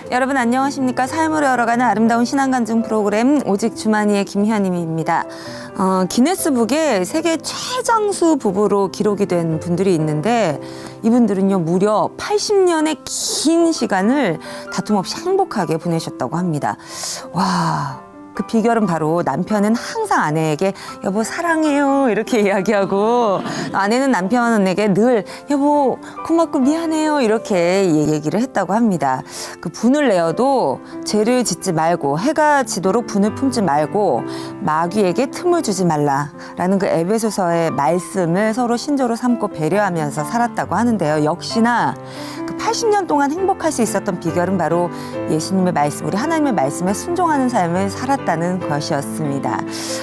여러분 안녕하십니까? 삶으로 열어가는 아름다운 신앙간증 프로그램 오직 주만이의 김현임입니다. 기네스북에 세계 최장수 부부로 기록이 된 분들이 있는데 이분들은요 무려 80년의 긴 시간을 다툼 없이 행복하게 보내셨다고 합니다. 와. 그 비결은 바로 남편은 항상 아내에게 여보 사랑해요 이렇게 이야기하고 아내는 남편에게 늘 여보 고맙고 미안해요 이렇게 얘기를 했다고 합니다. 그 분을 내어도 죄를 짓지 말고 해가 지도록 분을 품지 말고 마귀에게 틈을 주지 말라라는 그 에베소서의 말씀을 서로 신조로 삼고 배려하면서 살았다고 하는데요. 역시나 그 80년 동안 행복할 수 있었던 비결은 바로 예수님의 말씀, 우리 하나님의 말씀에 순종하는 삶을 살았다는 것이었습니다.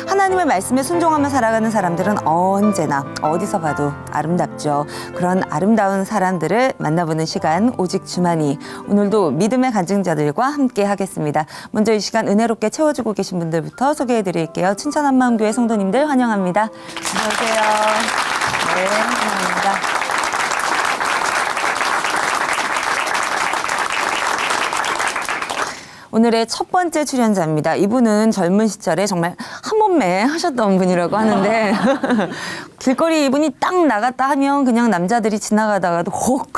하나님의 말씀에 순종하며 살아가는 사람들은 언제나 어디서 봐도 아름답죠. 그런 아름다운 사람들을 만나보는 시간 오직 주만이, 오늘도 믿음의 간증자들과 함께 하겠습니다. 먼저 이 시간 은혜롭게 채워주고 계신 분들부터 소개해드릴게요. 춘천한마음교회 성도님들 환영합니다. 안녕하세요. 네, 환영합니다. 오늘의 첫 번째 출연자입니다. 이분은 젊은 시절에 정말 한 몸매 하셨던 분이라고 하는데 길거리 이분이 딱 나갔다 하면 그냥 남자들이 지나가다가도 혹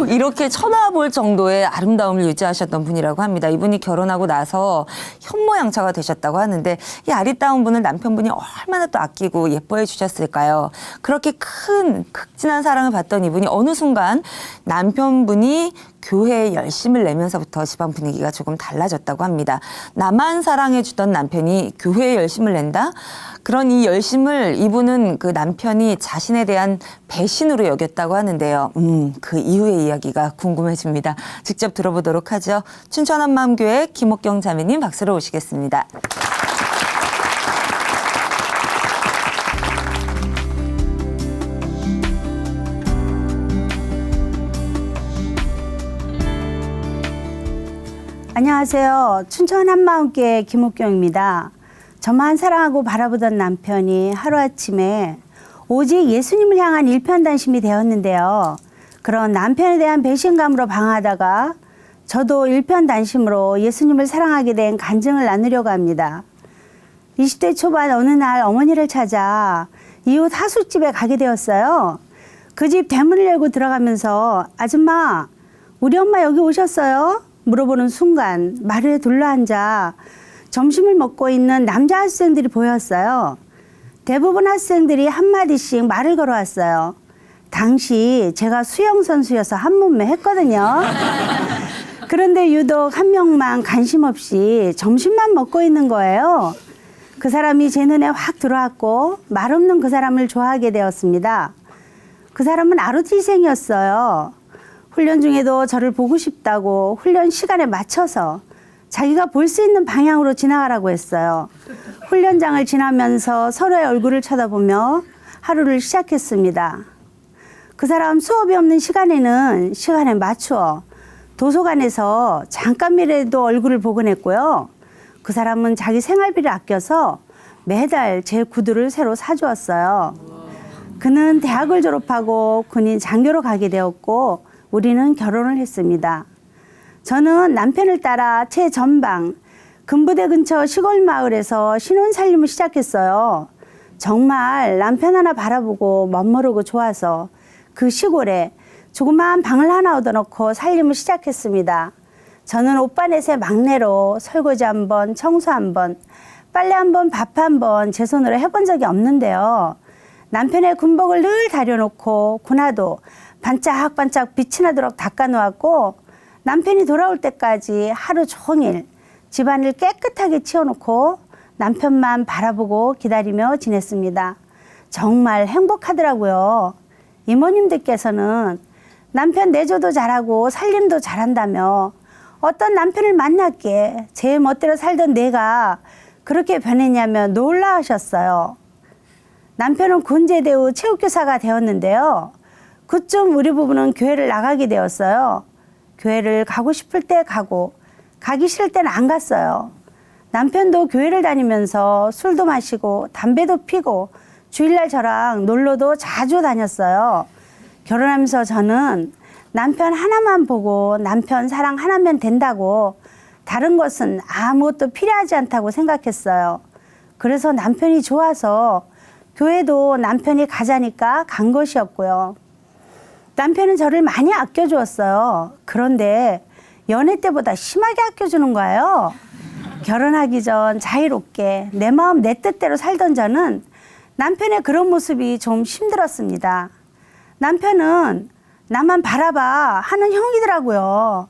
이렇게 쳐다볼 정도의 아름다움을 유지하셨던 분이라고 합니다. 이분이 결혼하고 나서 현모양처가 되셨다고 하는데 이 아리따운 분을 남편분이 얼마나 또 아끼고 예뻐해 주셨을까요? 그렇게 큰 극진한 사랑을 받던 이분이 어느 순간 남편분이 교회에 열심을 내면서부터 집안 분위기가 조금 달라졌다고 합니다. 나만 사랑해 주던 남편이 교회에 열심을 낸다? 그런 이 열심을 이분은 그 남편이 자신에 대한 배신으로 여겼다고 하는데요. 그 이후의 이야기가 궁금해집니다. 직접 들어보도록 하죠. 춘천한마음교회 김옥경 자매님 박수로 오시겠습니다. 안녕하세요. 춘천 한마음교회 김옥경입니다. 저만 사랑하고 바라보던 남편이 하루아침에 오직 예수님을 향한 일편단심이 되었는데요. 그런 남편에 대한 배신감으로 방황하다가 저도 일편단심으로 예수님을 사랑하게 된 간증을 나누려고 합니다. 20대 초반 어느 날 어머니를 찾아 이웃 하숙집에 가게 되었어요. 그 집 대문을 열고 들어가면서 아줌마, 우리 엄마 여기 오셨어요? 물어보는 순간 마루에 둘러앉아 점심을 먹고 있는 남자 학생들이 보였어요. 대부분 학생들이 한마디씩 말을 걸어왔어요. 당시 제가 수영선수여서 한 몸매 했거든요. 그런데 유독 한 명만 관심 없이 점심만 먹고 있는 거예요. 그 사람이 제 눈에 확 들어왔고 말 없는 그 사람을 좋아하게 되었습니다. 그 사람은 ROT생이었어요. 훈련 중에도 저를 보고 싶다고 훈련 시간에 맞춰서 자기가 볼 수 있는 방향으로 지나가라고 했어요. 훈련장을 지나면서 서로의 얼굴을 쳐다보며 하루를 시작했습니다. 그 사람 수업이 없는 시간에는 시간에 맞추어 도서관에서 잠깐이라도 얼굴을 보곤 했고요. 그 사람은 자기 생활비를 아껴서 매달 제 구두를 새로 사주었어요. 그는 대학을 졸업하고 군인 장교로 가게 되었고 우리는 결혼을 했습니다. 저는 남편을 따라 최전방 금부대 근처 시골 마을에서 신혼 살림을 시작했어요. 정말 남편 하나 바라보고 멋모르고 좋아서 그 시골에 조그마한 방을 하나 얻어놓고 살림을 시작했습니다. 저는 오빠넷의 막내로 설거지 한 번, 청소 한 번, 빨래 한 번, 밥 한 번 제 손으로 해본 적이 없는데요. 남편의 군복을 늘 다려놓고 군화도 반짝반짝 빛이 나도록 닦아놓았고 남편이 돌아올 때까지 하루 종일 집안을 깨끗하게 치워놓고 남편만 바라보고 기다리며 지냈습니다. 정말 행복하더라고요. 이모님들께서는 남편 내조도 잘하고 살림도 잘한다며 어떤 남편을 만났기에 제 멋대로 살던 내가 그렇게 변했냐며 놀라하셨어요. 남편은 군제대 후 체육교사가 되었는데요. 그쯤 우리 부부는 교회를 나가게 되었어요. 교회를 가고 싶을 때 가고 가기 싫을 때는 안 갔어요. 남편도 교회를 다니면서 술도 마시고 담배도 피고 주일날 저랑 놀러도 자주 다녔어요. 결혼하면서 저는 남편 하나만 보고 남편 사랑 하나면 된다고 다른 것은 아무것도 필요하지 않다고 생각했어요. 그래서 남편이 좋아서 교회도 남편이 가자니까 간 것이었고요. 남편은 저를 많이 아껴주었어요. 그런데 연애 때보다 심하게 아껴주는 거예요. 결혼하기 전 자유롭게 내 마음 내 뜻대로 살던 저는 남편의 그런 모습이 좀 힘들었습니다. 남편은 나만 바라봐 하는 형이더라고요.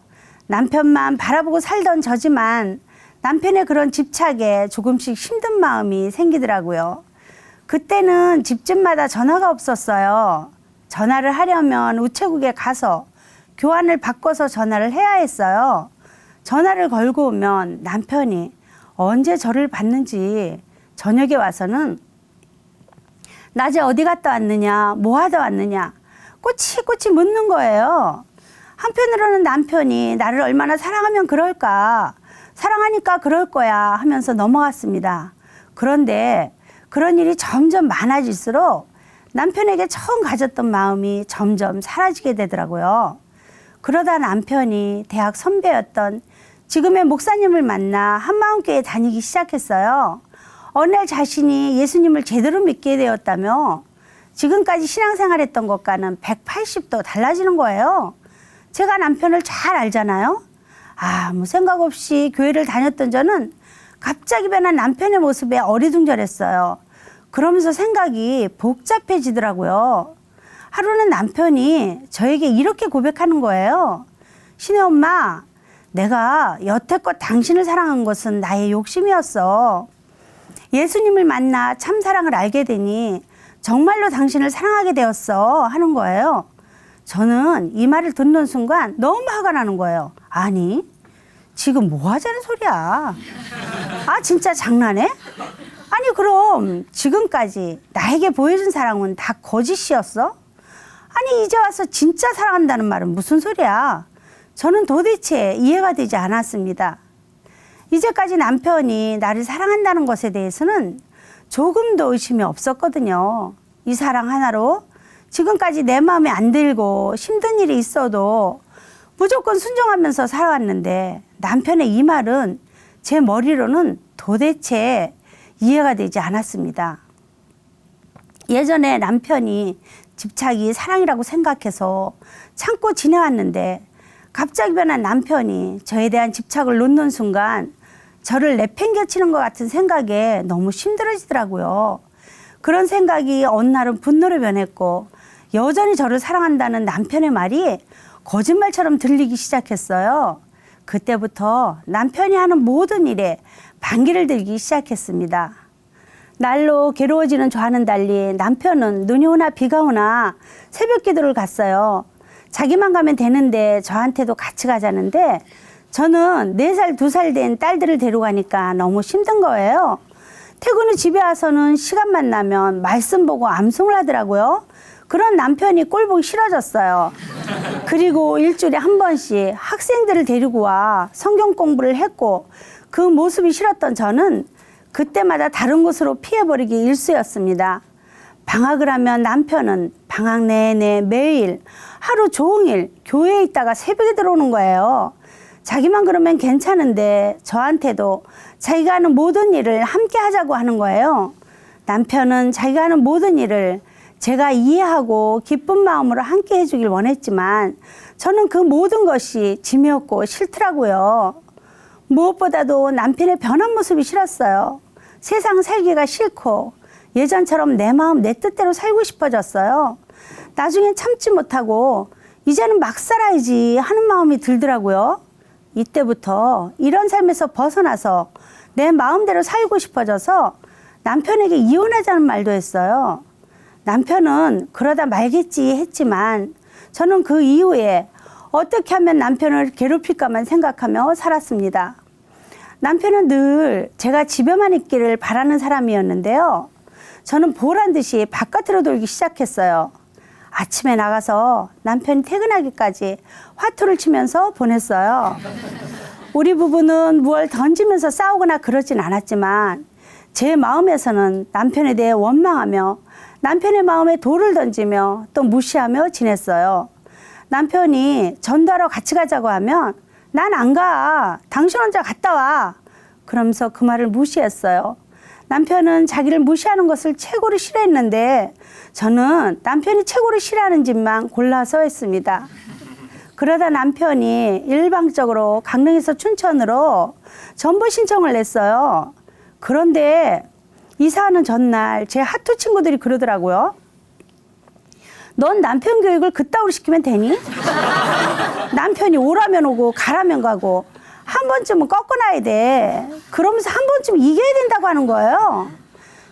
남편만 바라보고 살던 저지만 남편의 그런 집착에 조금씩 힘든 마음이 생기더라고요. 그때는 집집마다 전화가 없었어요. 전화를 하려면 우체국에 가서 교환을 바꿔서 전화를 해야 했어요. 전화를 걸고 오면 남편이 언제 저를 받는지 저녁에 와서는 낮에 어디 갔다 왔느냐, 뭐 하다 왔느냐 꼬치꼬치 묻는 거예요. 한편으로는 남편이 나를 얼마나 사랑하면 그럴까, 사랑하니까 그럴 거야 하면서 넘어갔습니다. 그런데 그런 일이 점점 많아질수록 남편에게 처음 가졌던 마음이 점점 사라지게 되더라고요. 그러다 남편이 대학 선배였던 지금의 목사님을 만나 한마음교회 다니기 시작했어요. 어느 날 자신이 예수님을 제대로 믿게 되었다며 지금까지 신앙생활했던 것과는 180도 달라지는 거예요. 제가 남편을 잘 알잖아요. 아무 생각 없이 교회를 다녔던 저는 갑자기 변한 남편의 모습에 어리둥절했어요. 그러면서 생각이 복잡해지더라고요. 하루는 남편이 저에게 이렇게 고백하는 거예요. 신혜 엄마, 내가 여태껏 당신을 사랑한 것은 나의 욕심이었어. 예수님을 만나 참 사랑을 알게 되니 정말로 당신을 사랑하게 되었어 하는 거예요. 저는 이 말을 듣는 순간 너무 화가 나는 거예요. 아니, 지금 뭐 하자는 소리야. 아, 진짜 장난해? 아니, 그럼 지금까지 나에게 보여준 사랑은 다 거짓이었어? 아니, 이제 와서 진짜 사랑한다는 말은 무슨 소리야? 저는 도대체 이해가 되지 않았습니다. 이제까지 남편이 나를 사랑한다는 것에 대해서는 조금도 의심이 없었거든요. 이 사랑 하나로 지금까지 내 마음에 안 들고 힘든 일이 있어도 무조건 순종하면서 살아왔는데 남편의 이 말은 제 머리로는 도대체 이해가 되지 않았습니다. 예전에 남편이 집착이 사랑이라고 생각해서 참고 지내왔는데 갑자기 변한 남편이 저에 대한 집착을 놓는 순간 저를 내팽개치는 것 같은 생각에 너무 힘들어지더라고요. 그런 생각이 어느 날은 분노로 변했고 여전히 저를 사랑한다는 남편의 말이 거짓말처럼 들리기 시작했어요. 그때부터 남편이 하는 모든 일에 반기를 들기 시작했습니다. 날로 괴로워지는 저와는 달리 남편은 눈이 오나 비가 오나 새벽 기도를 갔어요. 자기만 가면 되는데 저한테도 같이 가자는데 저는 4살, 2살 된 딸들을 데려가니까 너무 힘든 거예요. 퇴근 후 집에 와서는 시간만 나면 말씀 보고 암송을 하더라고요. 그런 남편이 꼴 보기 싫어졌어요. 그리고 일주일에 한 번씩 학생들을 데리고 와 성경 공부를 했고 그 모습이 싫었던 저는 그때마다 다른 곳으로 피해버리기 일쑤였습니다. 방학을 하면 남편은 방학 내내 매일 하루 종일 교회에 있다가 새벽에 들어오는 거예요. 자기만 그러면 괜찮은데 저한테도 자기가 하는 모든 일을 함께 하자고 하는 거예요. 남편은 자기가 하는 모든 일을 제가 이해하고 기쁜 마음으로 함께 해주길 원했지만 저는 그 모든 것이 짐이었고 싫더라고요. 무엇보다도 남편의 변한 모습이 싫었어요. 세상 살기가 싫고 예전처럼 내 마음 내 뜻대로 살고 싶어졌어요. 나중엔 참지 못하고 이제는 막 살아야지 하는 마음이 들더라고요. 이때부터 이런 삶에서 벗어나서 내 마음대로 살고 싶어져서 남편에게 이혼하자는 말도 했어요. 남편은 그러다 말겠지 했지만 저는 그 이후에 어떻게 하면 남편을 괴롭힐까만 생각하며 살았습니다. 남편은 늘 제가 집에만 있기를 바라는 사람이었는데요. 저는 보란 듯이 바깥으로 돌기 시작했어요. 아침에 나가서 남편이 퇴근하기까지 화투를 치면서 보냈어요. 우리 부부는 무얼 던지면서 싸우거나 그러진 않았지만 제 마음에서는 남편에 대해 원망하며 남편의 마음에 돌을 던지며 또 무시하며 지냈어요. 남편이 전도하러 같이 가자고 하면 난 안 가. 당신 혼자 갔다 와. 그러면서 그 말을 무시했어요. 남편은 자기를 무시하는 것을 최고로 싫어했는데 저는 남편이 최고로 싫어하는 집만 골라서 했습니다. 그러다 남편이 일방적으로 강릉에서 춘천으로 전보 신청을 냈어요. 그런데 이사하는 전날 제 하투 친구들이 그러더라고요. 넌 남편 교육을 그따위로 시키면 되니? 남편이 오라면 오고 가라면 가고 한 번쯤은 꺾어놔야 돼. 그러면서 한 번쯤 이겨야 된다고 하는 거예요.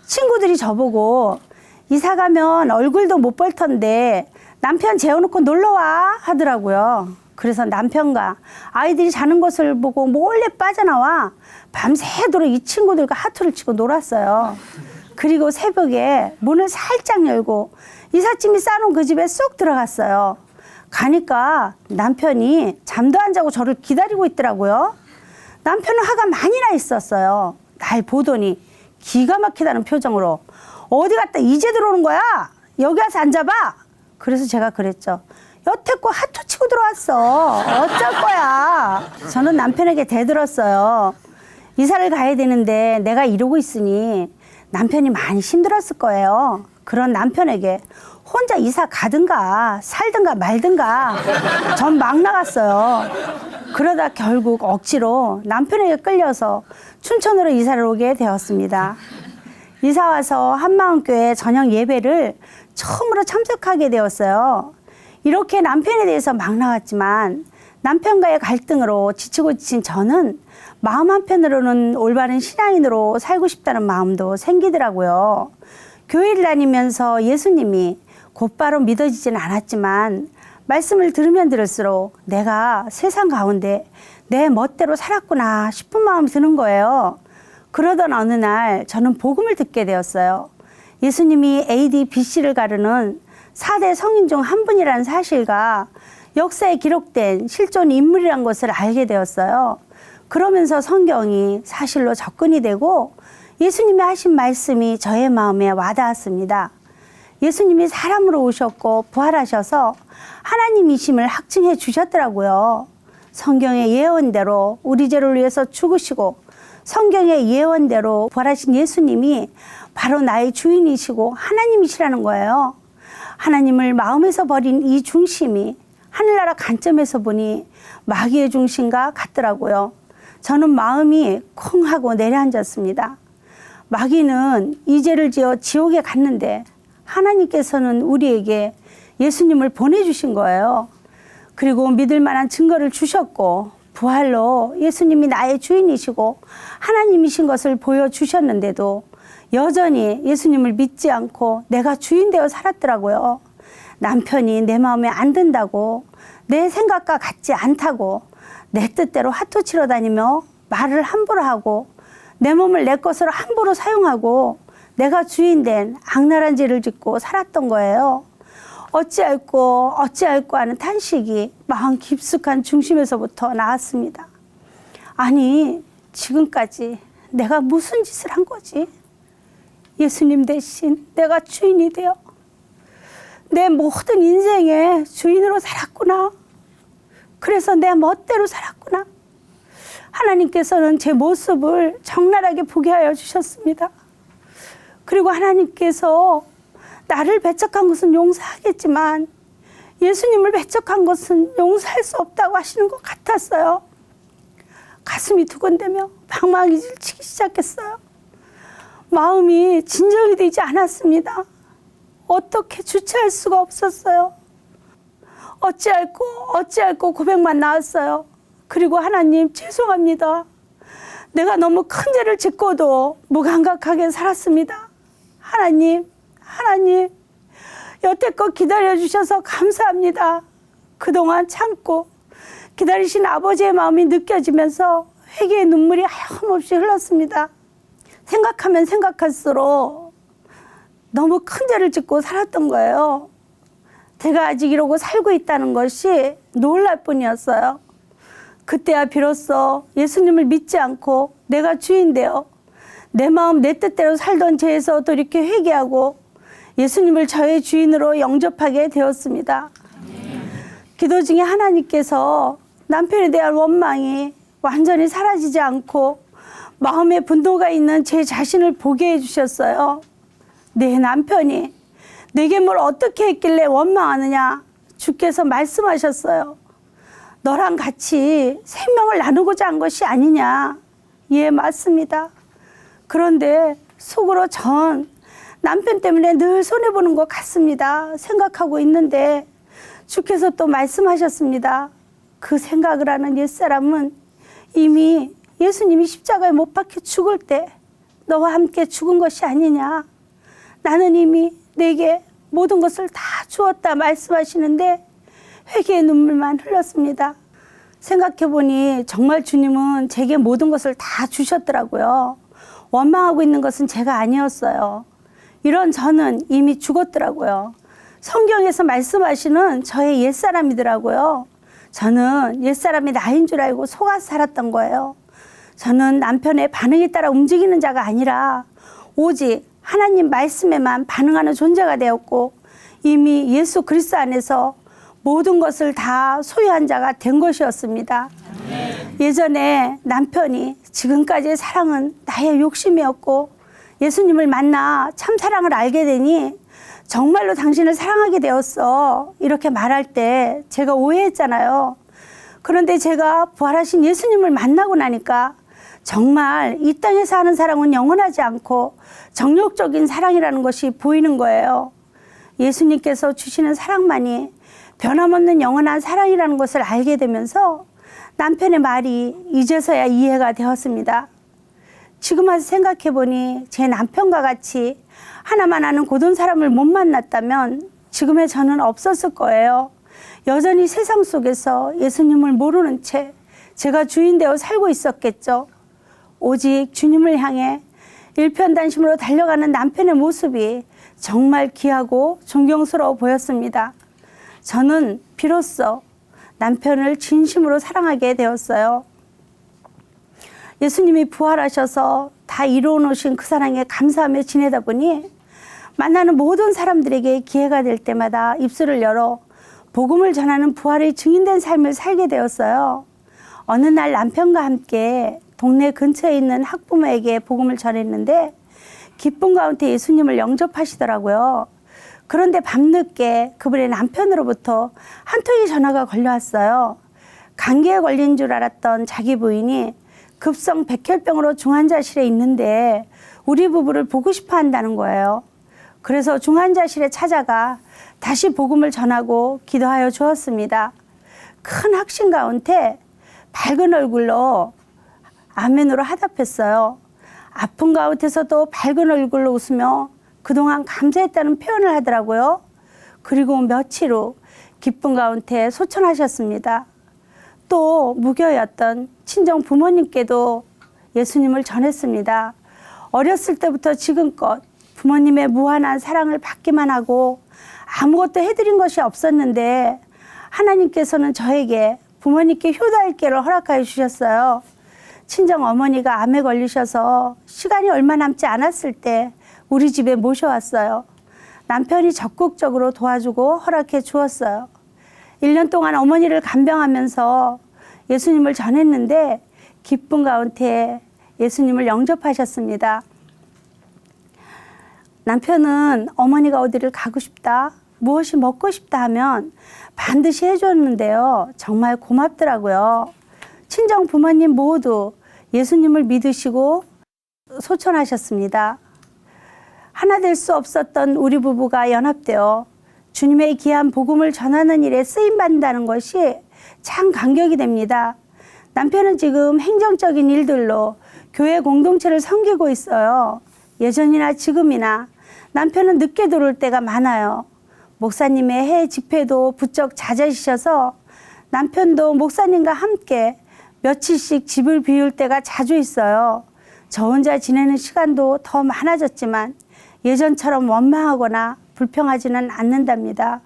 친구들이 저보고 이사 가면 얼굴도 못 볼 텐데 남편 재워놓고 놀러와 하더라고요. 그래서 남편과 아이들이 자는 것을 보고 몰래 빠져나와 밤새도록 이 친구들과 하투를 치고 놀았어요. 그리고 새벽에 문을 살짝 열고 이삿짐이 싸놓은 그 집에 쏙 들어갔어요. 가니까 남편이 잠도 안 자고 저를 기다리고 있더라고요. 남편은 화가 많이 나 있었어요. 날 보더니 기가 막히다는 표정으로 어디 갔다 이제 들어오는 거야? 여기 와서 앉아봐. 그래서 제가 그랬죠. 여태껏 하투 치고 들어왔어. 어쩔 거야. 저는 남편에게 대들었어요. 이사를 가야 되는데 내가 이러고 있으니 남편이 많이 힘들었을 거예요. 그런 남편에게 혼자 이사 가든가 살든가 말든가 전 막 나갔어요. 그러다 결국 억지로 남편에게 끌려서 춘천으로 이사를 오게 되었습니다. 이사 와서 한마음교회 저녁 예배를 처음으로 참석하게 되었어요. 이렇게 남편에 대해서 막 나왔지만 남편과의 갈등으로 지치고 지친 저는 마음 한편으로는 올바른 신앙인으로 살고 싶다는 마음도 생기더라고요. 교회를 다니면서 예수님이 곧바로 믿어지지는 않았지만 말씀을 들으면 들을수록 내가 세상 가운데 내 멋대로 살았구나 싶은 마음이 드는 거예요. 그러던 어느 날 저는 복음을 듣게 되었어요. 예수님이 AD BC를 가르는 4대 성인 중 한 분이라는 사실과 역사에 기록된 실존 인물이란 것을 알게 되었어요. 그러면서 성경이 사실로 접근이 되고 예수님이 하신 말씀이 저의 마음에 와닿았습니다. 예수님이 사람으로 오셨고 부활하셔서 하나님이심을 확증해 주셨더라고요. 성경의 예언대로 우리 죄를 위해서 죽으시고 성경의 예언대로 부활하신 예수님이 바로 나의 주인이시고 하나님이시라는 거예요. 하나님을 마음에서 버린 이 중심이 하늘나라 관점에서 보니 마귀의 중심과 같더라고요. 저는 마음이 쿵 하고 내려앉았습니다. 마귀는 이 죄를 지어 지옥에 갔는데 하나님께서는 우리에게 예수님을 보내주신 거예요. 그리고 믿을 만한 증거를 주셨고 부활로 예수님이 나의 주인이시고 하나님이신 것을 보여주셨는데도 여전히 예수님을 믿지 않고 내가 주인 되어 살았더라고요. 남편이 내 마음에 안 든다고, 내 생각과 같지 않다고 내 뜻대로 하토 치러 다니며 말을 함부로 하고 내 몸을 내 것으로 함부로 사용하고 내가 주인된 악랄한 죄를 짓고 살았던 거예요. 어찌할꼬 하는 탄식이 마음 깊숙한 중심에서부터 나왔습니다. 아니, 지금까지 내가 무슨 짓을 한 거지? 예수님 대신 내가 주인이 되어 내 모든 인생의 주인으로 살았구나. 그래서 내 멋대로 살았구나. 하나님께서는 제 모습을 적나라하게 보게 하여 주셨습니다. 그리고 하나님께서 나를 배척한 것은 용서하겠지만 예수님을 배척한 것은 용서할 수 없다고 하시는 것 같았어요. 가슴이 두근대며 방망이를 치기 시작했어요. 마음이 진정이 되지 않았습니다. 어떻게 주체할 수가 없었어요. 어찌할꼬 고백만 나왔어요. 그리고 하나님 죄송합니다. 내가 너무 큰 죄를 짓고도 무감각하게 살았습니다. 하나님 여태껏 기다려주셔서 감사합니다. 그동안 참고 기다리신 아버지의 마음이 느껴지면서 회개의 눈물이 하염없이 흘렀습니다. 생각하면 생각할수록 너무 큰 죄를 짓고 살았던 거예요. 제가 아직 이러고 살고 있다는 것이 놀랄 뿐이었어요. 그때야 비로소 예수님을 믿지 않고 내가 주인 되어 내 마음 내 뜻대로 살던 죄에서 돌이켜 회개하고 예수님을 저의 주인으로 영접하게 되었습니다. 기도 중에 하나님께서 남편에 대한 원망이 완전히 사라지지 않고 마음에 분노가 있는 제 자신을 보게 해주셨어요. 내 남편이 내게 뭘 어떻게 했길래 원망하느냐? 주께서 말씀하셨어요. 너랑 같이 생명을 나누고자 한 것이 아니냐? 예, 맞습니다. 그런데 속으로 전 남편 때문에 늘 손해보는 것 같습니다. 생각하고 있는데 주께서 또 말씀하셨습니다. 그 생각을 하는 옛사람은 이미 예수님이 십자가에 못 박혀 죽을 때 너와 함께 죽은 것이 아니냐. 나는 이미 내게 모든 것을 다 주었다 말씀하시는데 회개의 눈물만 흘렸습니다. 생각해보니 정말 주님은 제게 모든 것을 다 주셨더라고요. 원망하고 있는 것은 제가 아니었어요. 이런 저는 이미 죽었더라고요. 성경에서 말씀하시는 저의 옛사람이더라고요. 저는 옛사람이 나인 줄 알고 속아서 살았던 거예요. 저는 남편의 반응에 따라 움직이는 자가 아니라 오직 하나님 말씀에만 반응하는 존재가 되었고 이미 예수 그리스도 안에서 모든 것을 다 소유한 자가 된 것이었습니다. 예전에 남편이 지금까지의 사랑은 나의 욕심이었고 예수님을 만나 참 사랑을 알게 되니 정말로 당신을 사랑하게 되었어. 이렇게 말할 때 제가 오해했잖아요. 그런데 제가 부활하신 예수님을 만나고 나니까 정말 이 땅에서 하는 사랑은 영원하지 않고 정욕적인 사랑이라는 것이 보이는 거예요. 예수님께서 주시는 사랑만이 변함없는 영원한 사랑이라는 것을 알게 되면서 남편의 말이 이제서야 이해가 되었습니다. 지금 와서 생각해보니 제 남편과 같이 하나만 아는 고든 사람을 못 만났다면 지금의 저는 없었을 거예요. 여전히 세상 속에서 예수님을 모르는 채 제가 주인 되어 살고 있었겠죠. 오직 주님을 향해 일편단심으로 달려가는 남편의 모습이 정말 귀하고 존경스러워 보였습니다. 저는 비로소 남편을 진심으로 사랑하게 되었어요. 예수님이 부활하셔서 다 이루어 놓으신 그 사랑에 감사하며 지내다 보니 만나는 모든 사람들에게 기회가 될 때마다 입술을 열어 복음을 전하는 부활의 증인된 삶을 살게 되었어요. 어느 날 남편과 함께 동네 근처에 있는 학부모에게 복음을 전했는데 기쁨 가운데 예수님을 영접하시더라고요. 그런데 밤늦게 그분의 남편으로부터 한 통의 전화가 걸려왔어요. 감기에 걸린 줄 알았던 자기 부인이 급성 백혈병으로 중환자실에 있는데 우리 부부를 보고 싶어 한다는 거예요. 그래서 중환자실에 찾아가 다시 복음을 전하고 기도하여 주었습니다. 큰 확신 가운데 밝은 얼굴로 아멘으로 화답했어요. 아픈 가운데서도 밝은 얼굴로 웃으며 그동안 감사했다는 표현을 하더라고요. 그리고 며칠 후 기쁨 가운데 소천하셨습니다. 또 무교였던 친정 부모님께도 예수님을 전했습니다. 어렸을 때부터 지금껏 부모님의 무한한 사랑을 받기만 하고 아무것도 해드린 것이 없었는데 하나님께서는 저에게 부모님께 효도할 기회를 허락하여 주셨어요. 친정 어머니가 암에 걸리셔서 시간이 얼마 남지 않았을 때 우리 집에 모셔왔어요. 남편이 적극적으로 도와주고 허락해 주었어요. 1년 동안 어머니를 간병하면서 예수님을 전했는데 기쁨 가운데 예수님을 영접하셨습니다. 남편은 어머니가 어디를 가고 싶다, 무엇이 먹고 싶다 하면 반드시 해줬는데요. 정말 고맙더라고요. 친정 부모님 모두 예수님을 믿으시고 소천하셨습니다. 하나 될 수 없었던 우리 부부가 연합되어 주님의 귀한 복음을 전하는 일에 쓰임받는다는 것이 참 감격이 됩니다. 남편은 지금 행정적인 일들로 교회 공동체를 섬기고 있어요. 예전이나 지금이나 남편은 늦게 들어올 때가 많아요. 목사님의 해외 집회도 부쩍 잦아지셔서 남편도 목사님과 함께 며칠씩 집을 비울 때가 자주 있어요. 저 혼자 지내는 시간도 더 많아졌지만 예전처럼 원망하거나 불평하지는 않는답니다.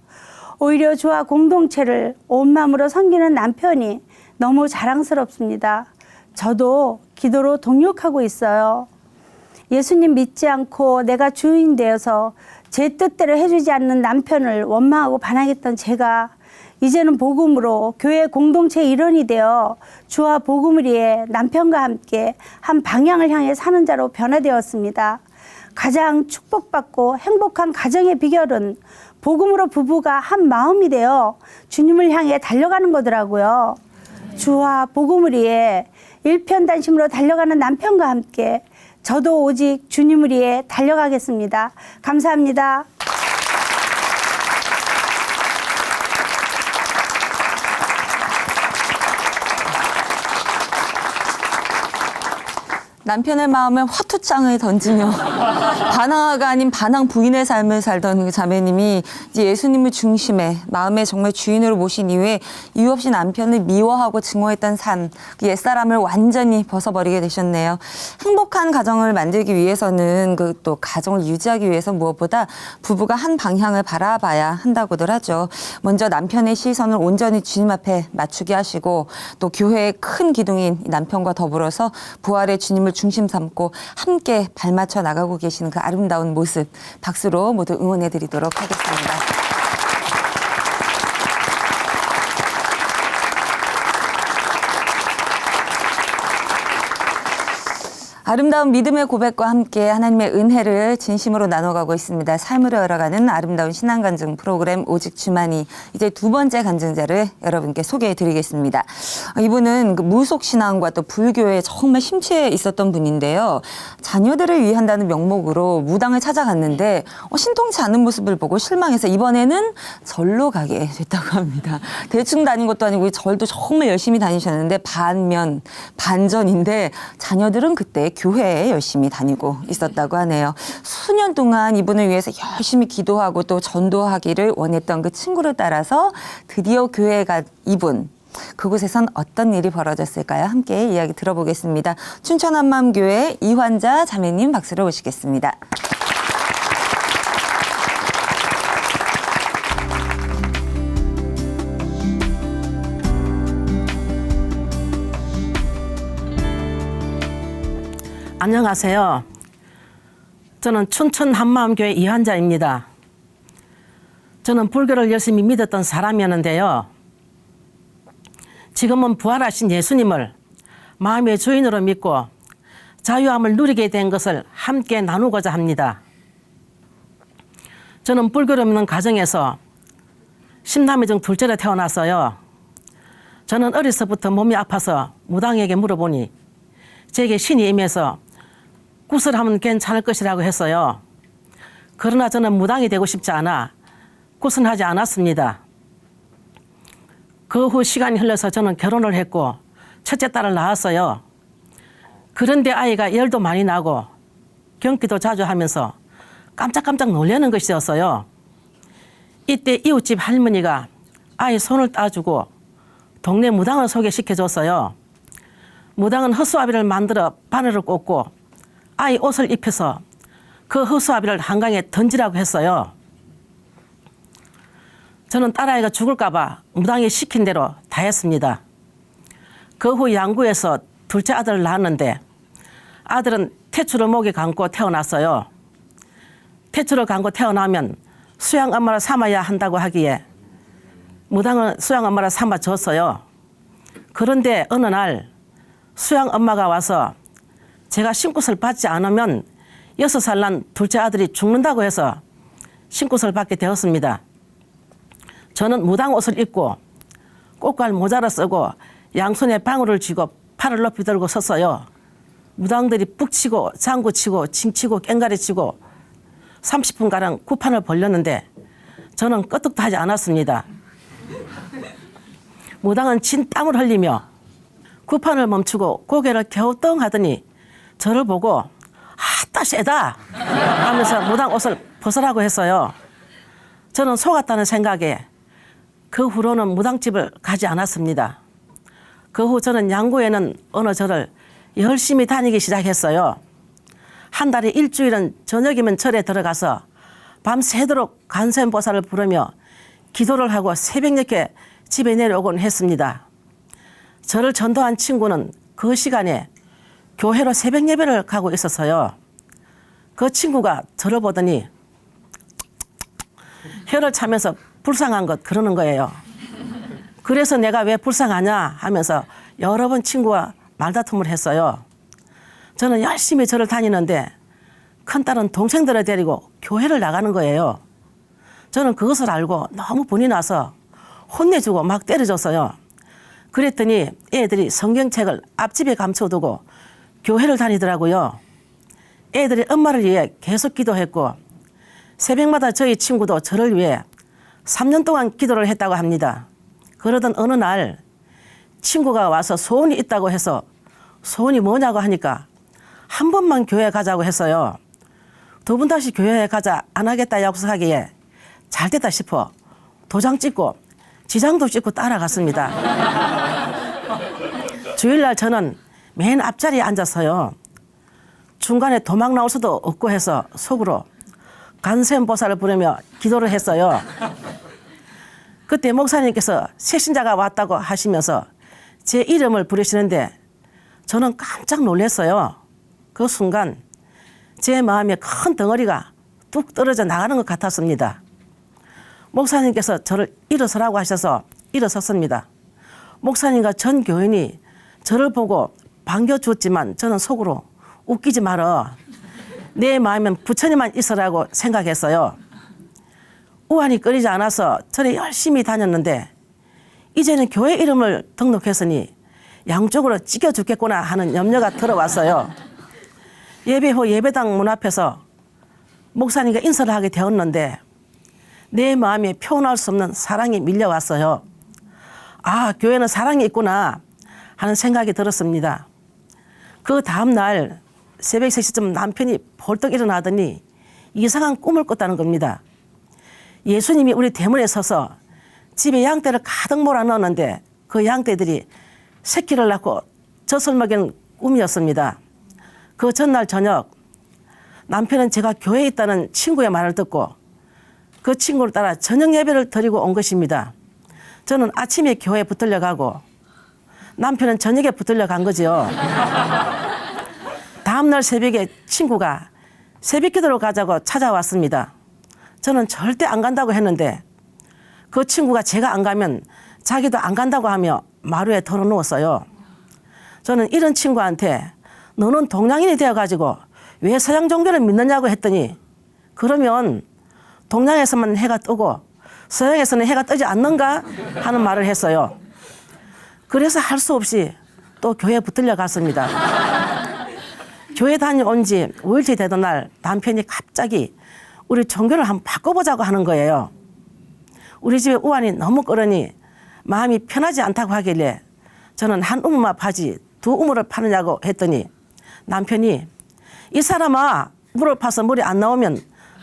오히려 저와 공동체를 온 마음으로 섬기는 남편이 너무 자랑스럽습니다. 저도 기도로 동력하고 있어요. 예수님 믿지 않고 내가 주인 되어서 제 뜻대로 해주지 않는 남편을 원망하고 반항했던 제가 이제는 복음으로 교회 공동체 일원이 되어 주와 복음을 위해 남편과 함께 한 방향을 향해 사는 자로 변화되었습니다. 가장 축복받고 행복한 가정의 비결은 복음으로 부부가 한 마음이 되어 주님을 향해 달려가는 거더라고요. 주와 복음을 위해 일편단심으로 달려가는 남편과 함께 저도 오직 주님을 위해 달려가겠습니다. 감사합니다. 남편의 마음에 화투장을 던지며 반항아가 아닌 반항 부인의 삶을 살던 그 자매님이 이제 예수님을 중심에 마음의 정말 주인으로 모신 이후에 이유 없이 남편을 미워하고 증오했던 삶, 그 옛사람을 완전히 벗어버리게 되셨네요. 행복한 가정을 만들기 위해서는 그 또 가정을 유지하기 위해서 무엇보다 부부가 한 방향을 바라봐야 한다고들 하죠. 먼저 남편의 시선을 온전히 주님 앞에 맞추게 하시고 또 교회의 큰 기둥인 남편과 더불어서 부활의 주님을 중심 삼고 함께 발맞춰 나가고 계시는 그 아름다운 모습 박수로 모두 응원해 드리도록 하겠습니다. 아름다운 믿음의 고백과 함께 하나님의 은혜를 진심으로 나눠가고 있습니다. 삶을 열어가는 아름다운 신앙간증 프로그램 오직 주만이 이제 두 번째 간증자를 여러분께 소개해드리겠습니다. 이분은 그 무속신앙과 또 불교에 정말 심취해 있었던 분인데요. 자녀들을 위한다는 명목으로 무당을 찾아갔는데 신통치 않은 모습을 보고 실망해서 이번에는 절로 가게 됐다고 합니다. 대충 다닌 것도 아니고 절도 정말 열심히 다니셨는데 반면 반전인데 자녀들은 그때 교회에 열심히 다니고 있었다고 하네요. 수년 동안 이분을 위해서 열심히 기도하고 또 전도하기를 원했던 그 친구를 따라서 드디어 교회에 간 이분. 그곳에선 어떤 일이 벌어졌을까요? 함께 이야기 들어보겠습니다. 춘천 한마음교회 이환자 자매님 박수를 모시겠습니다. 안녕하세요. 저는 춘천 한마음교회 이환자입니다. 저는 불교를 열심히 믿었던 사람이었는데요. 지금은 부활하신 예수님을 마음의 주인으로 믿고 자유함을 누리게 된 것을 함께 나누고자 합니다. 저는 불교를 믿는 가정에서 십남매 중 둘째로 태어났어요. 저는 어려서부터 몸이 아파서 무당에게 물어보니 제게 신이 임해서 구슬하면 괜찮을 것이라고 했어요. 그러나 저는 무당이 되고 싶지 않아 구슬하지 않았습니다. 그 후 시간이 흘러서 저는 결혼을 했고 첫째 딸을 낳았어요. 그런데 아이가 열도 많이 나고 경기도 자주 하면서 깜짝깜짝 놀라는 것이었어요. 이때 이웃집 할머니가 아이 손을 따주고 동네 무당을 소개시켜줬어요. 무당은 허수아비를 만들어 바늘을 꽂고 아이 옷을 입혀서 그 허수아비를 한강에 던지라고 했어요. 저는 딸아이가 죽을까 봐 무당이 시킨 대로 다 했습니다. 그 후 양구에서 둘째 아들을 낳았는데 아들은 태출을 목에 감고 태어났어요. 태출을 감고 태어나면 수양 엄마를 삼아야 한다고 하기에 무당은 수양 엄마를 삼아줬어요. 그런데 어느 날 수양 엄마가 와서 제가 신굿을 받지 않으면 6살 난 둘째 아들이 죽는다고 해서 신굿을 받게 되었습니다. 저는 무당 옷을 입고 꽃갈 모자를 쓰고 양손에 방울을 쥐고 팔을 높이 들고 섰어요. 무당들이 북치고 장구치고 징치고 깽가리치고 30분가량 구판을 벌렸는데 저는 끄떡도 하지 않았습니다. 무당은 진 땀을 흘리며 구판을 멈추고 고개를 갸우뚱하더니 저를 보고 아따 세다 하면서 무당 옷을 벗으라고 했어요. 저는 속았다는 생각에 그 후로는 무당집을 가지 않았습니다. 그 후 저는 양구에는 어느 절을 열심히 다니기 시작했어요. 한 달에 일주일은 저녁이면 절에 들어가서 밤새도록 관세음보살을 부르며 기도를 하고 새벽녘에 집에 내려오곤 했습니다. 저를 전도한 친구는 그 시간에 교회로 새벽 예배를 가고 있었어요. 그 친구가 저를 보더니 혀를 차면서 불쌍한 것 그러는 거예요. 그래서 내가 왜 불쌍하냐 하면서 여러 번 친구와 말다툼을 했어요. 저는 열심히 절을 다니는데 큰딸은 동생들을 데리고 교회를 나가는 거예요. 저는 그것을 알고 너무 분이 나서 혼내주고 막 때려줬어요. 그랬더니 애들이 성경책을 앞집에 감춰두고 교회를 다니더라고요. 애들이 엄마를 위해 계속 기도했고 새벽마다 저희 친구도 저를 위해 3년 동안 기도를 했다고 합니다. 그러던 어느 날 친구가 와서 소원이 있다고 해서 소원이 뭐냐고 하니까 한 번만 교회 가자고 했어요. 두 번 다시 교회에 가자 안 하겠다 약속하기에 잘 됐다 싶어 도장 찍고 지장도 찍고 따라갔습니다. 주일날 저는 맨 앞자리에 앉아서요. 중간에 도망 나올 수도 없고 해서 속으로 간센보살을 부르며 기도를 했어요. 그때 목사님께서 새신자가 왔다고 하시면서 제 이름을 부르시는데 저는 깜짝 놀랐어요. 그 순간 제 마음에 큰 덩어리가 뚝 떨어져 나가는 것 같았습니다. 목사님께서 저를 일어서라고 하셔서 일어섰습니다. 목사님과 전 교인이 저를 보고 반겨주었지만 저는 속으로 웃기지 마라. 내 마음엔 부처님만 있으라고 생각했어요. 우환이 끊이지 않아서 절에 열심히 다녔는데 이제는 교회 이름을 등록했으니 양쪽으로 찢겨 죽겠구나 하는 염려가 들어왔어요. 예배 후 예배당 문 앞에서 목사님과 인사를 하게 되었는데 내 마음에 표현할 수 없는 사랑이 밀려왔어요. 아, 교회는 사랑이 있구나 하는 생각이 들었습니다. 그 다음날 새벽 3시쯤 남편이 벌떡 일어나더니 이상한 꿈을 꿨다는 겁니다. 예수님이 우리 대문에 서서 집에 양떼를 가득 몰아넣었는데 그 양떼들이 새끼를 낳고 젖을 먹이는 꿈이었습니다. 그 전날 저녁 남편은 제가 교회에 있다는 친구의 말을 듣고 그 친구를 따라 저녁 예배를 드리고 온 것입니다. 저는 아침에 교회에 붙들려 가고 남편은 저녁에 붙들려 간 거죠. 다음날 새벽에 친구가 새벽 기도로 가자고 찾아왔습니다. 저는 절대 안 간다고 했는데 그 친구가 제가 안 가면 자기도 안 간다고 하며 마루에 털어놓았어요. 저는 이런 친구한테 너는 동양인이 되어가지고 왜 서양 종교를 믿느냐고 했더니 그러면 동양에서만 해가 뜨고 서양에서는 해가 뜨지 않는가 하는 말을 했어요. 그래서 할 수 없이 또 교회에 붙들려 갔습니다. 교회 다녀온 지 5일째 되던 날 남편이 갑자기 우리 종교를 한번 바꿔보자고 하는 거예요. 우리 집에 우환이 너무 끓으니 마음이 편하지 않다고 하길래 저는 한 우물만 파지 두 우물을 파느냐고 했더니 남편이 이 사람아 물을 파서 물이 안 나오면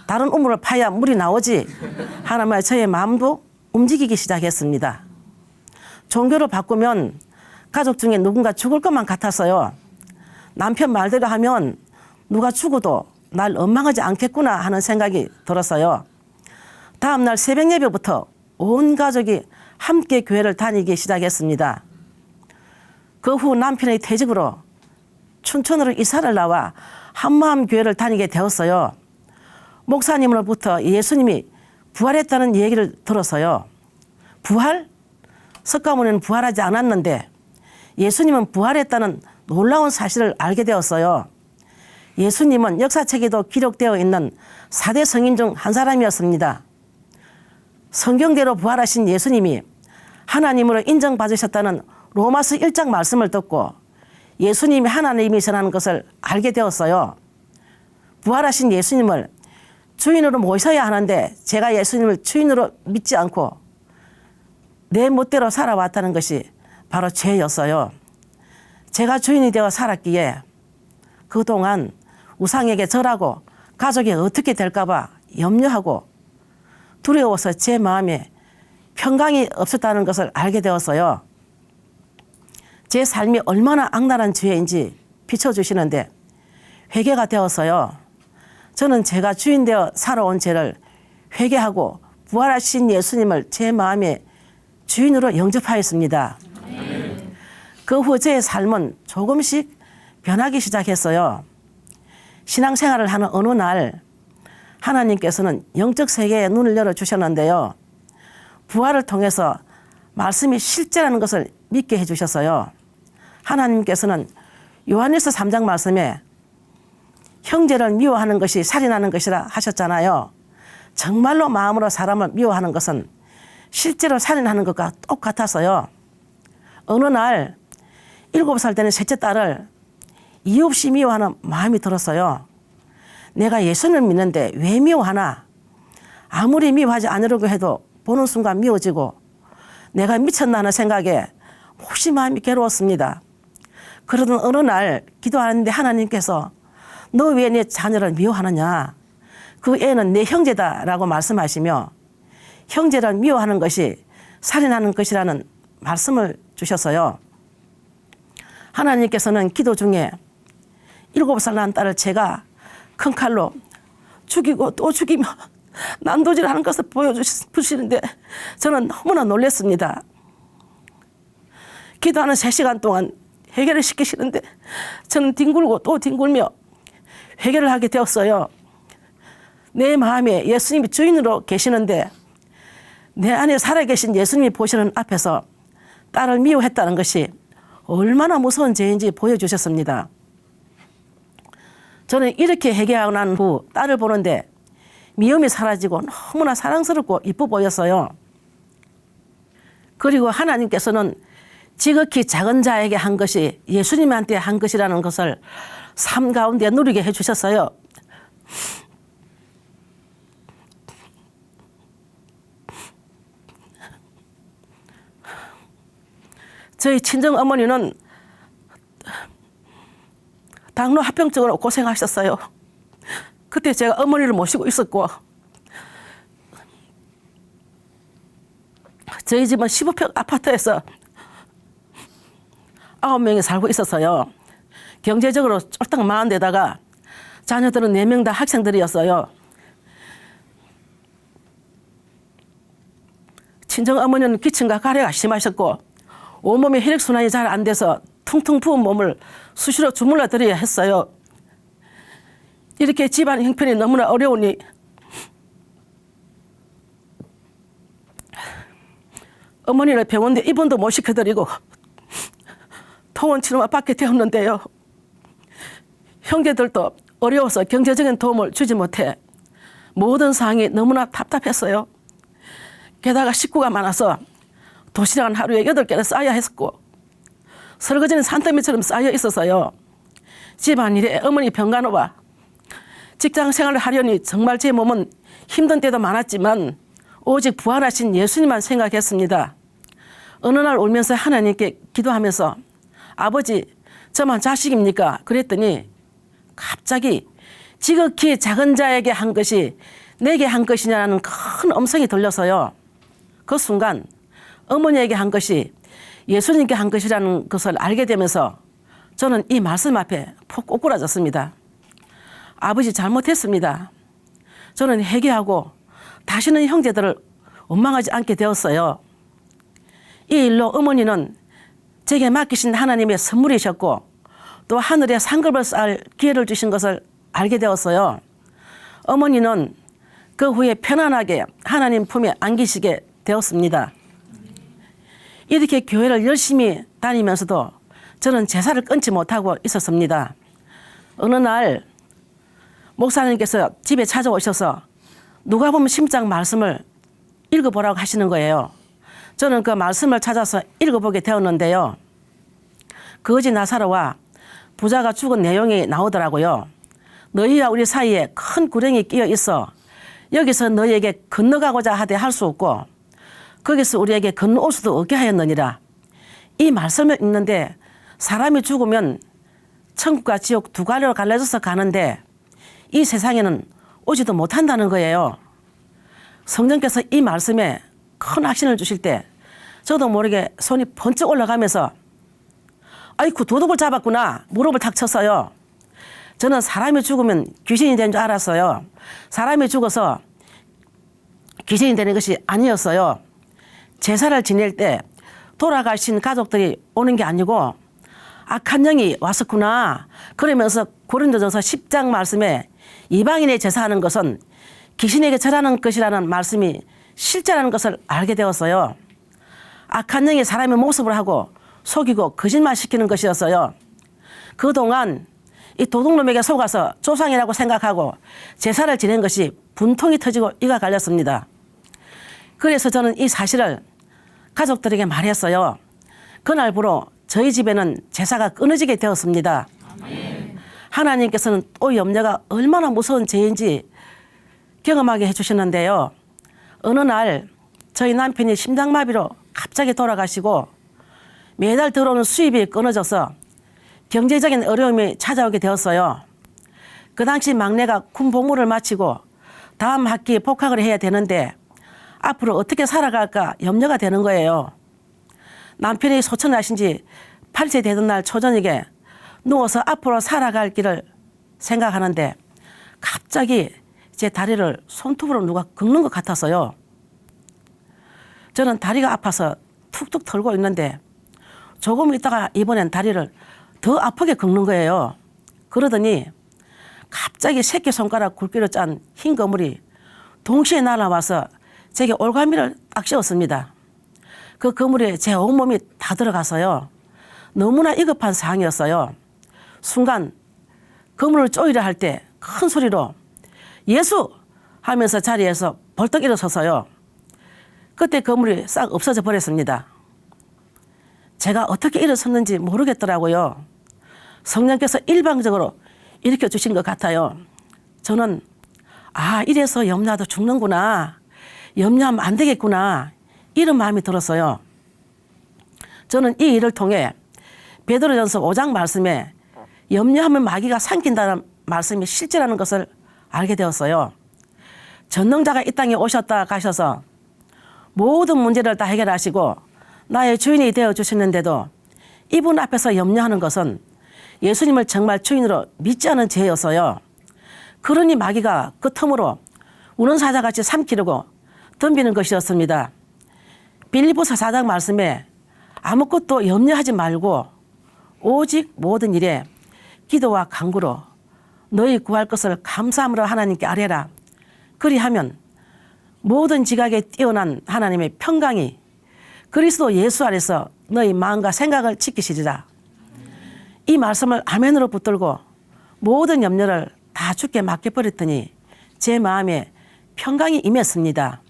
다른 우물을 파야 물이 나오지 하는 말에 저의 마음도 움직이기 시작했습니다. 종교를 바꾸면 가족 중에 누군가 죽을 것만 같았어요. 남편 말대로 하면 누가 죽어도 날 원망하지 않겠구나 하는 생각이 들었어요. 다음날 새벽 예배부터 온 가족이 함께 교회를 다니기 시작했습니다. 그 후 남편의 퇴직으로 춘천으로 이사를 나와 한마음 교회를 다니게 되었어요. 목사님으로부터 예수님이 부활했다는 얘기를 들었어요. 부활? 석가모니는 부활하지 않았는데 예수님은 부활했다는 놀라운 사실을 알게 되었어요. 예수님은 역사책에도 기록되어 있는 4대 성인 중 한 사람이었습니다. 성경대로 부활하신 예수님이 하나님으로 인정받으셨다는 로마서 1장 말씀을 듣고 예수님이 하나님이시라는 것을 알게 되었어요. 부활하신 예수님을 주인으로 모셔야 하는데 제가 예수님을 주인으로 믿지 않고 내 멋대로 살아왔다는 것이 바로 죄였어요. 제가 주인이 되어 살았기에 그동안 우상에게 절하고 가족이 어떻게 될까 봐 염려하고 두려워서 제 마음에 평강이 없었다는 것을 알게 되었어요. 제 삶이 얼마나 악랄한 죄인지 비춰주시는데 회개가 되었어요. 저는 제가 주인 되어 살아온 죄를 회개하고 부활하신 예수님을 제 마음에 주인으로 영접하였습니다. 그 후 제 삶은 조금씩 변하기 시작했어요. 신앙생활을 하는 어느 날 하나님께서는 영적 세계에 눈을 열어주셨는데요. 부활을 통해서 말씀이 실제라는 것을 믿게 해주셨어요. 하나님께서는 요한일서 3장 말씀에 형제를 미워하는 것이 살인하는 것이라 하셨잖아요. 정말로 마음으로 사람을 미워하는 것은 실제로 살인하는 것과 똑같아서요. 어느 날 7살 되는 셋째 딸을 이유 없이 미워하는 마음이 들었어요. 내가 예수를 믿는데 왜 미워하나? 아무리 미워하지 않으려고 해도 보는 순간 미워지고 내가 미쳤나 하는 생각에 몹시 마음이 괴로웠습니다. 그러던 어느 날 기도하는데 하나님께서 너 왜 내 자녀를 미워하느냐? 그 애는 내 형제다라고 말씀하시며 형제를 미워하는 것이 살인하는 것이라는 말씀을 주셨어요. 하나님께서는 기도 중에 7살 난 딸을 제가 큰 칼로 죽이고 또 죽이며 난도질하는 것을 보여주시는데 저는 너무나 놀랐습니다. 기도하는 3시간 동안 해결을 시키시는데 저는 뒹굴고 또 뒹굴며 해결을 하게 되었어요. 내 마음에 예수님이 주인으로 계시는데 내 안에 살아계신 예수님이 보시는 앞에서 딸을 미워했다는 것이 얼마나 무서운 죄인지 보여주셨습니다. 저는 이렇게 해결하고 난 후 딸을 보는데 미움이 사라지고 너무나 사랑스럽고 이뻐 보였어요. 그리고 하나님께서는 지극히 작은 자에게 한 것이 예수님한테 한 것이라는 것을 삶 가운데 누리게 해주셨어요. 저희 친정 어머니는 당뇨 합병증으로 고생하셨어요. 그때 제가 어머니를 모시고 있었고 저희 집은 15평 아파트에서 9명이 살고 있었어요. 경제적으로 쫄딱 망한 데다가 자녀들은 4명 다 학생들이었어요. 친정 어머니는 기침과 가래가 심하셨고 온몸에 혈액순환이 잘 안 돼서 퉁퉁 부은 몸을 수시로 주물러 드려야 했어요. 이렇게 집안 형편이 너무나 어려우니 어머니를 병원에 입원도 못 시켜드리고 통원 치료만 받게 되었는데요. 형제들도 어려워서 경제적인 도움을 주지 못해 모든 상황이 너무나 답답했어요. 게다가 식구가 많아서 도시락은 하루에 8개를 싸야 했었고 설거지는 산더미처럼 쌓여 있어서요. 집안일에 어머니 병간호와 직장 생활을 하려니 정말 제 몸은 힘든 때도 많았지만 오직 부활하신 예수님만 생각했습니다. 어느 날 울면서 하나님께 기도하면서 아버지 저만 자식입니까? 그랬더니 갑자기 지극히 작은 자에게 한 것이 내게 한 것이냐는 큰 음성이 들려서요. 그 순간 어머니에게 한 것이 예수님께 한 것이라는 것을 알게 되면서 저는 이 말씀 앞에 푹 꼬꾸라졌습니다. 아버지 잘못했습니다. 저는 회개하고 다시는 형제들을 원망하지 않게 되었어요. 이 일로 어머니는 제게 맡기신 하나님의 선물이셨고 또 하늘에 상급을 쌓을 기회를 주신 것을 알게 되었어요. 어머니는 그 후에 편안하게 하나님 품에 안기시게 되었습니다. 이렇게 교회를 열심히 다니면서도 저는 제사를 끊지 못하고 있었습니다. 어느 날 목사님께서 집에 찾아오셔서 누가복음 10장 말씀을 읽어보라고 하시는 거예요. 저는 그 말씀을 찾아서 읽어보게 되었는데요. 거지 나사로와 부자가 죽은 내용이 나오더라고요. 너희와 우리 사이에 큰 구렁이 끼어 있어 여기서 너희에게 건너가고자 하되 할 수 없고 거기서 우리에게 건너올 수도 없게 하였느니라. 이 말씀을 읽는데 사람이 죽으면 천국과 지옥 두 갈래로 갈라져서 가는데 이 세상에는 오지도 못한다는 거예요. 성령께서 이 말씀에 큰 확신을 주실 때 저도 모르게 손이 번쩍 올라가면서 아이쿠 도둑을 잡았구나 무릎을 탁 쳤어요. 저는 사람이 죽으면 귀신이 되는 줄 알았어요. 사람이 죽어서 귀신이 되는 것이 아니었어요. 제사를 지낼 때 돌아가신 가족들이 오는 게 아니고 악한 영이 왔었구나. 그러면서 고린도전서 10장 말씀에 이방인의 제사하는 것은 귀신에게 절하는 것이라는 말씀이 실제라는 것을 알게 되었어요. 악한 영이 사람의 모습을 하고 속이고 거짓말시키는 것이었어요. 그동안 이 도둑놈에게 속아서 조상이라고 생각하고 제사를 지낸 것이 분통이 터지고 이가 갈렸습니다. 그래서 저는 이 사실을 가족들에게 말했어요. 그날부로 저희 집에는 제사가 끊어지게 되었습니다. 하나님께서는 또 염려가 얼마나 무서운 죄인지 경험하게 해주시는데요. 어느 날 저희 남편이 심장마비로 갑자기 돌아가시고 매달 들어오는 수입이 끊어져서 경제적인 어려움이 찾아오게 되었어요. 그 당시 막내가 군 복무를 마치고 다음 학기에 복학을 해야 되는데 앞으로 어떻게 살아갈까 염려가 되는 거예요. 남편이 소천하신 지 8세 되던 날 초저녁에 누워서 앞으로 살아갈 길을 생각하는데 갑자기 제 다리를 손톱으로 누가 긁는 것 같아서요. 저는 다리가 아파서 툭툭 털고 있는데 조금 있다가 이번엔 다리를 더 아프게 긁는 거예요. 그러더니 갑자기 새끼손가락 굵기로 짠 흰 거물이 동시에 날아와서 제게 올가미를 딱 씌웠습니다. 그 거물에 제 온몸이 다 들어가서요. 너무나 위급한 상황이었어요. 순간 거물을 쪼이려 할 때 큰 소리로 예수! 하면서 자리에서 벌떡 일어서서요. 그때 거물이 싹 없어져 버렸습니다. 제가 어떻게 일어섰는지 모르겠더라고요. 성령께서 일방적으로 일으켜 주신 것 같아요. 저는 이래서 염려도 죽는구나. 염려하면 안 되겠구나. 이런 마음이 들었어요. 저는 이 일을 통해 베드로전서 5장 말씀에 염려하면 마귀가 삼킨다는 말씀이 실제라는 것을 알게 되었어요. 전능자가 이 땅에 오셨다 가셔서 모든 문제를 다 해결하시고 나의 주인이 되어주시는데도 이분 앞에서 염려하는 것은 예수님을 정말 주인으로 믿지 않은 죄였어요. 그러니 마귀가 그 틈으로 우는 사자같이 삼키려고 덤비는 것이었습니다. 빌립보서 4장 말씀에 아무것도 염려하지 말고 오직 모든 일에 기도와 간구로 너희 구할 것을 감사함으로 하나님께 아뢰라. 그리하면 모든 지각에 뛰어난 하나님의 평강이 그리스도 예수 안에서 너희 마음과 생각을 지키시리라. 이 말씀을 아멘으로 붙들고 모든 염려를 다 주께 맡겨버렸더니 제 마음에 평강이 임했습니다.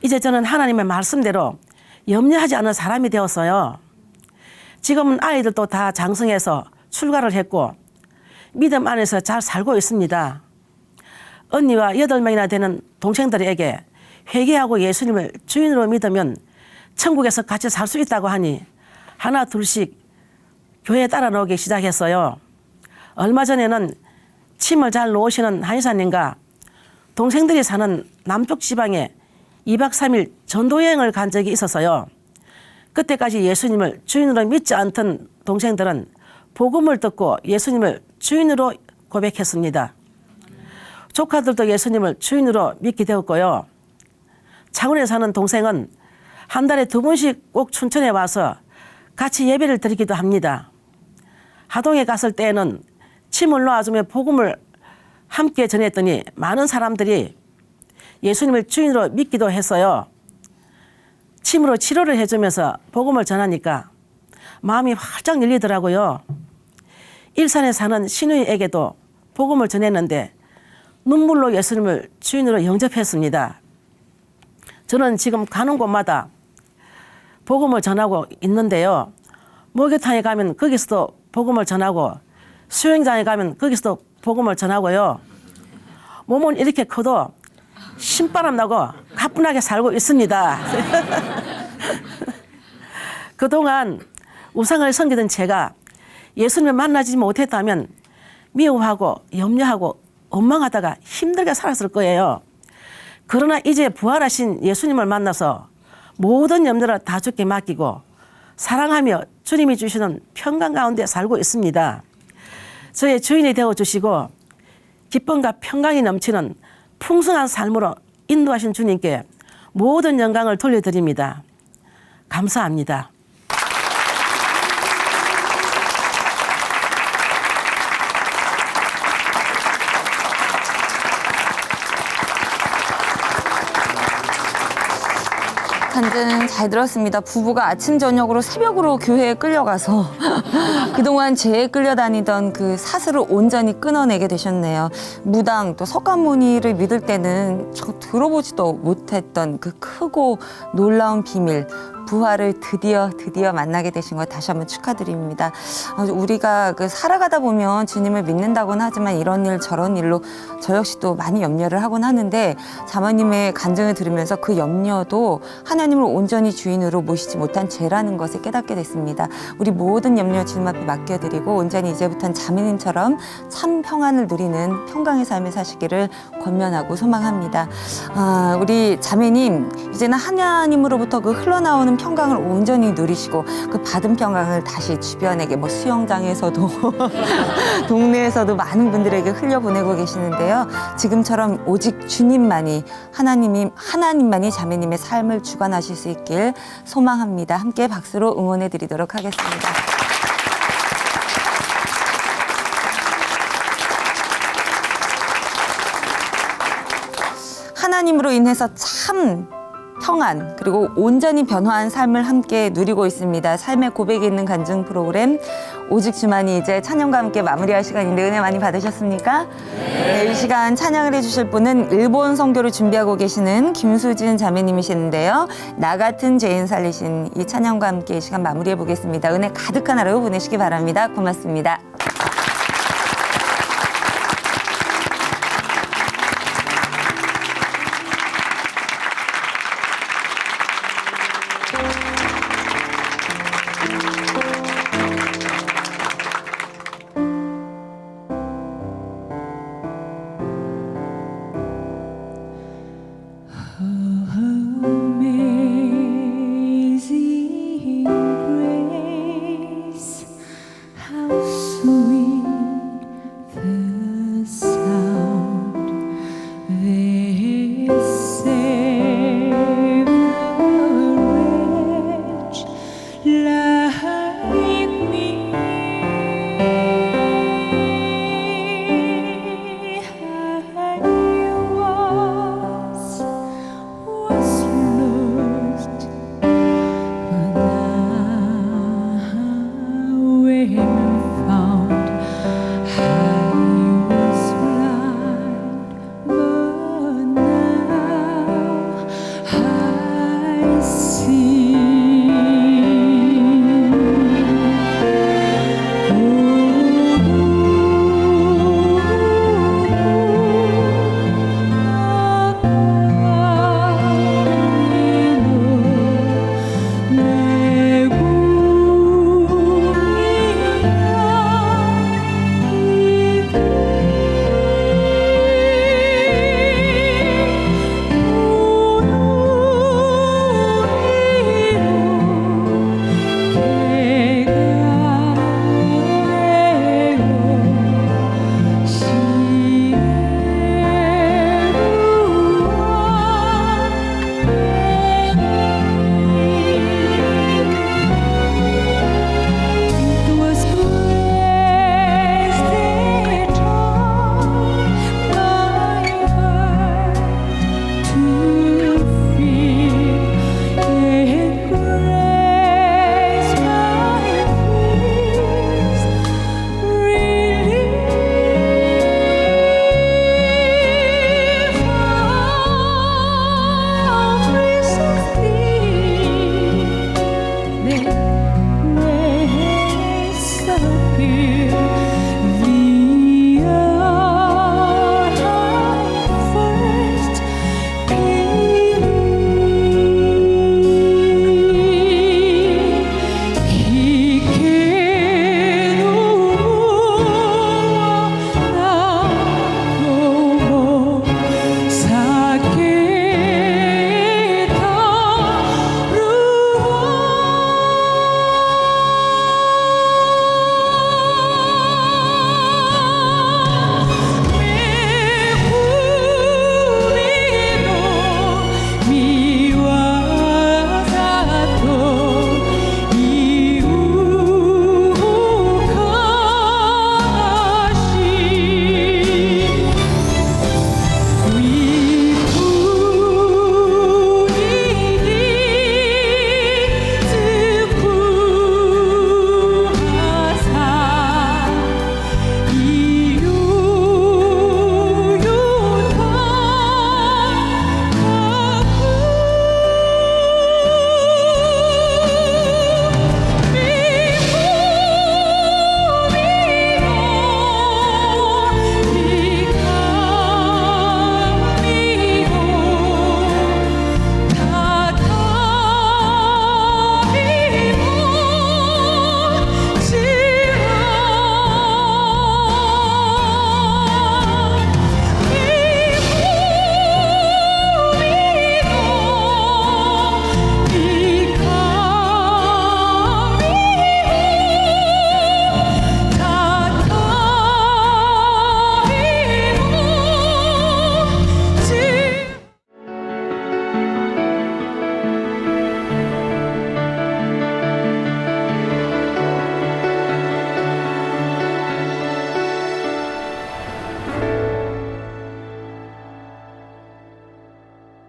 이제 저는 하나님의 말씀대로 염려하지 않은 사람이 되었어요. 지금은 아이들도 다 장성해서 출가를 했고 믿음 안에서 잘 살고 있습니다. 언니와 8명이나 되는 동생들에게 회개하고 예수님을 주인으로 믿으면 천국에서 같이 살 수 있다고 하니 하나 둘씩 교회에 따라 나오기 시작했어요. 얼마 전에는 침을 잘 놓으시는 한의사님과 동생들이 사는 남쪽 지방에 2박 3일 전도여행을 간 적이 있어서요. 그때까지 예수님을 주인으로 믿지 않던 동생들은 복음을 듣고 예수님을 주인으로 고백했습니다. 조카들도 예수님을 주인으로 믿게 되었고요. 창원에 사는 동생은 한 달에 2번씩 꼭 춘천에 와서 같이 예배를 드리기도 합니다. 하동에 갔을 때에는 침을 놓아주며 복음을 함께 전했더니 많은 사람들이 예수님을 주인으로 믿기도 했어요. 침으로 치료를 해주면서 복음을 전하니까 마음이 활짝 열리더라고요. 일산에 사는 시누이에게도 복음을 전했는데 눈물로 예수님을 주인으로 영접했습니다. 저는 지금 가는 곳마다 복음을 전하고 있는데요. 목욕탕에 가면 거기서도 복음을 전하고 수영장에 가면 거기서도 복음을 전하고요. 몸은 이렇게 커도 신바람 나고 가뿐하게 살고 있습니다. 그동안 우상을 섬기던 제가 예수님을 만나지 못했다면 미워하고 염려하고 원망하다가 힘들게 살았을 거예요. 그러나 이제 부활하신 예수님을 만나서 모든 염려를 다 주께 맡기고 사랑하며 주님이 주시는 평강 가운데 살고 있습니다. 저의 주인이 되어주시고 기쁨과 평강이 넘치는 풍성한 삶으로 인도하신 주님께 모든 영광을 돌려드립니다. 감사합니다. 간증 잘 들었습니다. 부부가 아침 저녁으로 새벽으로 교회에 끌려가서 그동안 죄에 끌려다니던 그 사슬을 온전히 끊어내게 되셨네요. 무당 또 석가모니를 믿을 때는 저 들어보지도 못했던 그 크고 놀라운 비밀, 부활을 드디어 만나게 되신 것 다시 한번 축하드립니다. 우리가 그 살아가다 보면 주님을 믿는다고는 하지만 이런 일 저런 일로 저 역시도 많이 염려를 하곤 하는데 자매님의 간증을 들으면서 그 염려도 하나님을 온전히 주인으로 모시지 못한 죄라는 것을 깨닫게 됐습니다. 우리 모든 염려 주님 앞에 맡겨드리고 온전히 이제부터는 자매님처럼 참 평안을 누리는 평강의 삶을 사시기를 권면하고 소망합니다. 우리 자매님 이제는 하나님으로부터 그 흘러나오는 평강을 온전히 누리시고 그 받은 평강을 다시 주변에게 뭐 수영장에서도 동네에서도 많은 분들에게 흘려보내고 계시는데요. 지금처럼 오직 주님만이 하나님만이 자매님의 삶을 주관하실 수 있길 소망합니다. 함께 박수로 응원해 드리도록 하겠습니다. 하나님으로 인해서 참 평안 그리고 온전히 변화한 삶을 함께 누리고 있습니다. 삶의 고백이 있는 간증 프로그램 오직 주만이 이제 찬양과 함께 마무리할 시간인데 은혜 많이 받으셨습니까? 네, 이 시간 찬양을 해주실 분은 일본 선교를 준비하고 계시는 김수진 자매님이시는데요. 나 같은 죄인 살리신 이 찬양과 함께 이 시간 마무리해 보겠습니다. 은혜 가득한 하루 보내시기 바랍니다. 고맙습니다. Amazing grace, how sweet the sound that saved a wretch like